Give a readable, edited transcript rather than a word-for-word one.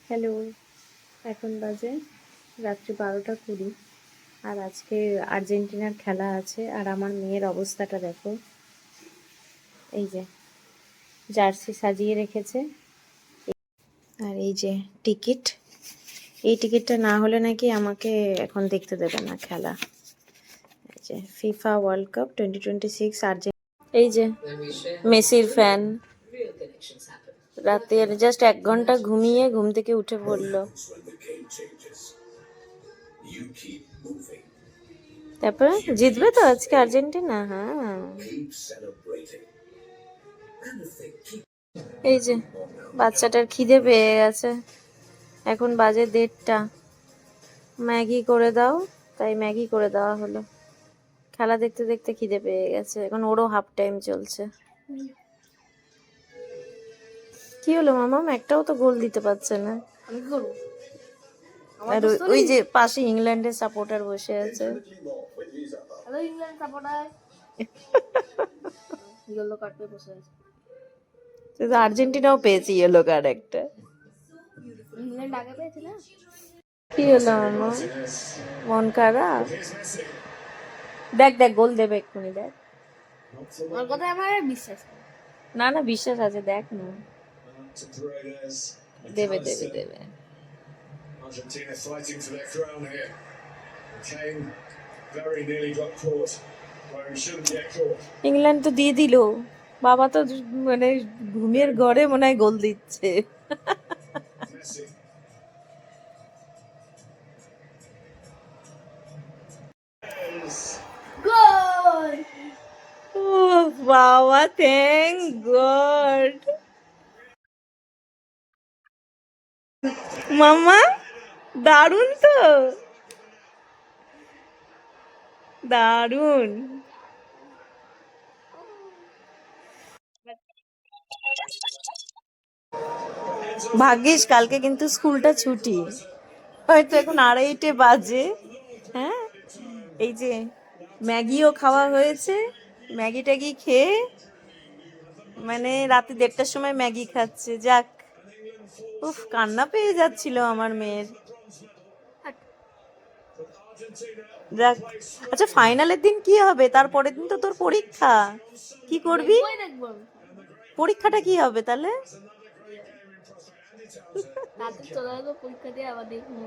Hello, এখন বাজে রাত্রি 12টা 20। আর আজকে আর্জেন্টিনার খেলা আছে। আর আমার মেয়ের অবস্থাটা দেখো, এই যে জার্সি সাজিয়ে রেখেছে। আর এই যে টিকিট, এই টিকিটটা না হলে নাকি আমাকে এখন দেখতে দেবে না খেলা। এই যে ফিফা ওয়ার্ল্ড কাপ 2026 এই যে মেসির ফ্যান। রাতের জাস্ট 1 ঘন্টা ঘুমিয়ে ঘুম থেকে উঠে পড়লো। তারপরে জিতবে তো আজকে আর্জেন্টিনা। হ্যাঁ, এই যে বাচ্চাটার খিদে পেয়ে গেছে। এখন বাজে 1:30। ম্যাগি করে দাও, তাই ম্যাগি করে দেওয়া হলো। খেলা দেখতে দেখতে খিদে পেয়ে গেছে। এখন ওরও হাফ টাইম চলছে। কি হলো মামাম, একটাও তো গোল দিতে পারছে না। আর ওই যে পাশে ইংল্যান্ডের সাপোর্টার বসে আছে। Hello England supporter. Yellow card পেয়ে বসে আছে। আর্জেন্টিনাও পেয়েছে ইয়েলো কার্ড একটা। ইংল্যান্ড আগে পেয়েছে না? কি হলো মামা, মন খারাপ? দেখ দেখ, গোল দেবে এক্ষুনি, দেখ। আমার কথায় আমার বিশ্বাস নেই। না না, বিশ্বাস আছে, দেখ না। দেবে দেবে দেবে। Argentina fighting for their crown here. Kane very nearly got caught where he shouldn't get caught. England তো দিয়ে দিল। বাবা তো মানে ঘুমের ঘরে মনে হয় গোল দিচ্ছে। Messi. গোল! ও বাবা, থ্যাংক গড। মামা দারুণ তো, দারুণ। ভাগ্যিস কালকে কিন্তু স্কুলটা ছুটি, হয়তো এখন 2:30 বাজে। হ্যাঁ, এই যে ম্যাগিও খাওয়া হয়েছে। ম্যাগি ট্যাগি খেয়ে মানে রাতে 1:30টার সময় ম্যাগি খাচ্ছে। যাক, উফ, কান্না পেয়ে যাচ্ছিল আমার মেয়ের। যাক, আচ্ছা ফাইনালের দিন কি হবে? তারপরের দিন তো তোর পরীক্ষা, কি করবি? দেখবো আমি। পরীক্ষাটা কি হবে তাহলে? রাতে চলে আসবো, পরীক্ষা দিয়ে আবার দেখবো।